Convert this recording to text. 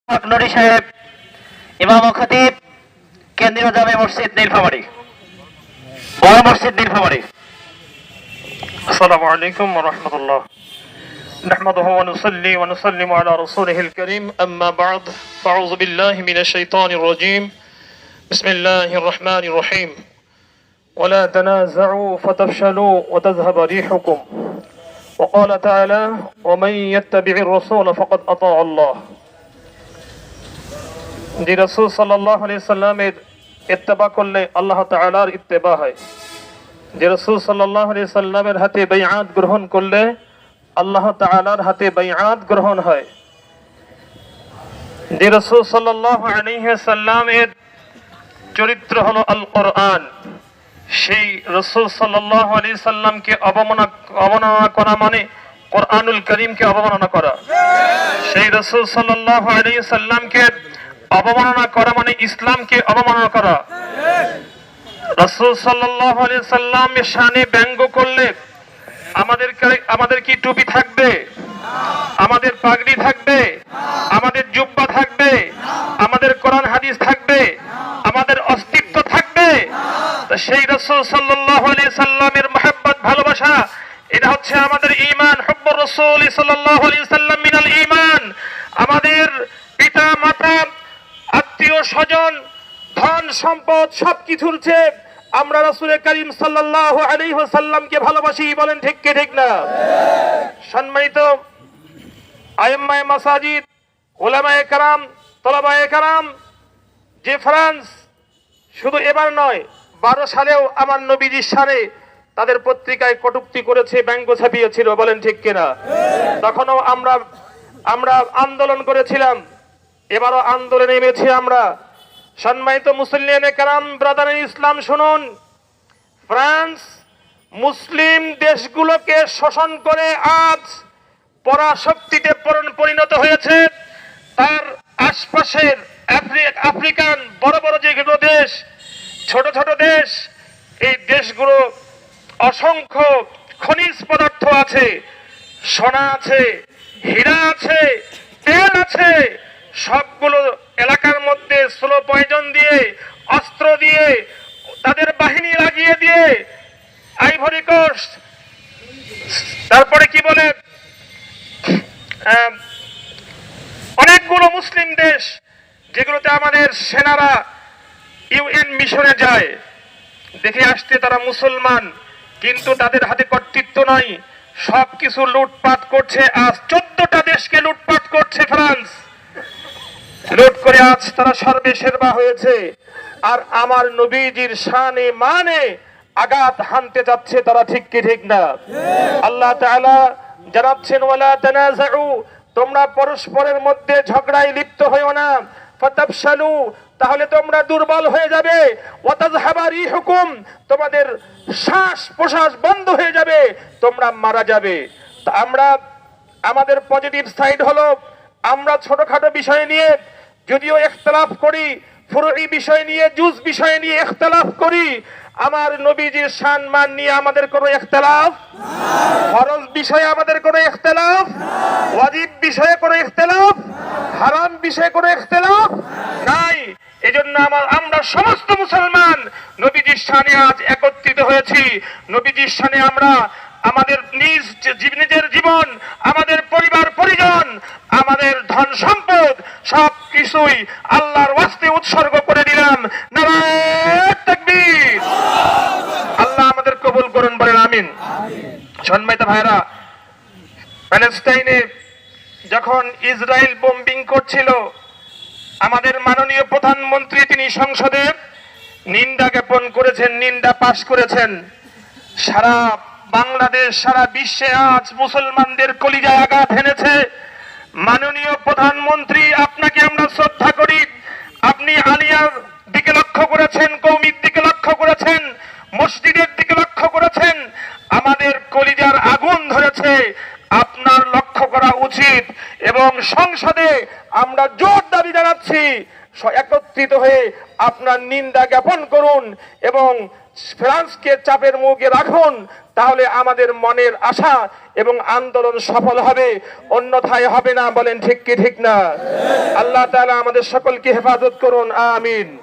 নুরি সাহেব, ইমাম ও খতিব, কেন্দ্রীয় জামে মসজিদ নীলফামারী, বড় মসজিদ নীলফামারী। السلام عليكم ورحمة الله. نحمده ونصلي ونسلم على رسوله الكريم. أما بعد فأعوذ بالله من الشيطان الرجيم. بسم الله الرحمن الرحيم. ولا تنازعوا فتفشلوا وتذهب ريحكم. وقال تعالى: ومن يتبع الرسول فقد أطاع الله. যে রাসূল সাল্লাল্লাহু আলাইহি সাল্লামের ইত্তেবা করলে আল্লাহ তাআলার ইত্তেবা হয়। যে রাসূল সাল্লাল্লাহু আলাইহি সাল্লামের হাতে বাইআত গ্রহণ করলে আল্লাহ তাআলার হাতে বাইআত গ্রহণ হয়। যে রাসূল সাল্লাল্লাহু আলাইহি সাল্লামের চরিত্র হলো আল কোরআন, সেই রাসূল সাল্লাল্লাহু আলাইহি সাল্লামকে অবমাননা করা মানে কোরআনুল কারীমকে অবমাননা করা। সেই রাসূল সাল্লাল্লাহু আলাইহি সাল্লামকে অবমাননা করা মানে ইসলামকে অবমাননা করা। রাসূল সাল্লাল্লাহু আলাইহি সাল্লামের শানে ব্যঙ্গ করলে আমাদের কি টুপি থাকবে, আমাদের পাগড়ি থাকবে, আমাদের জুব্বা থাকবে, আমাদের কোরআন হাদিস থাকবে, আমাদের অস্তিত্ব থাকবে? তো সেই রাসূল সাল্লাল্লাহু আলাইহি সাল্লামের মহব্বত ভালোবাসা, এটা হচ্ছে আমাদের ঈমান। হুব্বুর রাসূল সাল্লাল্লাহু আলাইহি সাল্লাম মিনাল ঈমান। আমাদের পিতা মাতা, আত্মীয় স্বজন, ধন সম্পদ সবকিছুর চেয়ে আমরা রাসূল করিম সাল্লাল্লাহু আলাইহি ওয়াসাল্লামকে ভালোবাসি। বলেন ঠিক কি ঠিক না? সম্মানিত আইম্মায়ে মাসাজিদ, উলামায়ে কেরাম, তলাবায়ে কেরাম, যে ফ্রান্স শুধু এবার নয় 12 সালেও আমার নবীজির শানে তাদের পত্রিকায় কটূক্তি করেছে, ব্যঙ্গ ছাপিয়েছিল। বলেন ঠিক কিনা? তখনও আমরা আন্দোলন করেছিলাম, এবারও আন্দোলনে নেমেছি আমরা। সম্মানিত মুসলিয়ানে কেরাম, ব্রাদার ইসলাম, শুনুন, ফ্রান্স মুসলিম দেশগুলোকে শোষণ করে আজ পরাশক্তিতে পরিণত হয়েছে। তার আশপাশের আফ্রিকান বড় বড় যেগুলো দেশ, ছোট ছোট দেশ, এই দেশগুলো অসংখ্য খনিজ পদার্থ আছে, সোনা আছে, হীরা আছে, তেল আছে। সবগুলো এলাকার মধ্যে স্লো পয়জন দিয়ে, অস্ত্র দিয়ে, তাদের বাহিনী লাগিয়ে দিয়ে, আইভরি কোস্ট, তারপরে কি বলে অনেকগুলো মুসলিম দেশ যেগুলোতে আমাদের সেনারা ইউএন মিশনে যায়, দেখে আসতে তারা মুসলমান, কিন্তু তাদের হাতে কর্তৃত্ব নাই, সবকিছু লুটপাট করছে। আজ 14টা দেশকে লুটপাট করছে ফ্রান্স, লুট করে আজ তারা সর্বেসর্বা হয়েছে। আর আমার নবীজির শানে মানে আঘাত হানতে যাচ্ছে তারা। ঠিক কি ঠিক না? আল্লাহ তাআলা জানাচ্ছেন, ওয়ালা তানাজাউ, তোমরা পরস্পরের মধ্যে ঝগড়ায় লিপ্ত হইও না, ফাতাফশালু, তাহলে তোমরা দুর্বল হয়ে যাবে, ওয়াতাযহাবা রিহুকুম, তোমাদের শ্বাস প্রশ্বাস বন্ধ হয়ে যাবে, তোমরা মারা যাবে। তা আমাদের পজিটিভ সাইড হলো, আমরা ছোটখাটো বিষয় নিয়ে যদিও ইখতিলাফ করি, ফুরুই বিষয় নিয়ে, জুজ বিষয় নিয়ে ইখতিলাফ করি, আমার নবীজির সম্মান নিয়ে আমাদের কোনো ইখতিলাফ নাই। ফরজ বিষয়ে আমাদের কোনো ইখতিলাফ নাই, ওয়াজিব বিষয়ে কোনো ইখতিলাফ, হারাম বিষয়ে কোনো ইখতিলাফ নাই। এজন্য আমরা সমস্ত মুসলমান নবীজির শানে আজ একত্রিত হয়েছি। নবীজির শানে আমরা আমাদের নিজের জীবন, আমাদের পরিবার পরিজন, আমাদের ধন সম্পদ সবকিছুই আল্লাহর ওয়াস্তে উৎসর্গ করে দিলাম। নারায়ে তাকবীর! আল্লাহ আমাদের কবুল করুন, বলেন আমিন। সম্মানিত ভাইরা, প্যালেস্টাইনে যখন ইসরায়েল বোম্বিং করছিল, আমাদের মাননীয় প্রধানমন্ত্রী তিনি সংসদে নিন্দা জ্ঞাপন করেছেন, নিন্দা পাশ করেছেন। সারা বাংলাদেশ, সারা বিশ্বে আজ মুসলমানদের কলিজায় আঘাত হেনেছে। মাননীয় প্রধানমন্ত্রী, আপনাকে আমরা শ্রদ্ধা করি। আপনি আলিয়ার দিকে লক্ষ্য করেছেন, কওমির দিকে লক্ষ্য করেছেন, মসজিদের দিকে লক্ষ্য করেছেন। আমাদের কলিজার আগুন ধরেছে, আপনার লক্ষ্য করা উচিত। এবং সংসদে আমরা জোর দাবি জানাচ্ছি, একত্রিত হয়ে আপনার নিন্দা জ্ঞাপন করুন এবং ফ্রান্সকে চাপের মুখে রাখুন, তাহলে আমাদের মনের আশা এবং আন্দোলন সফল হবে, অন্যথায় হবে না। বলেন ঠিক কি ঠিক না? আল্লাহ তাআলা আমাদের সকলকে হেফাজত করুন, আমিন।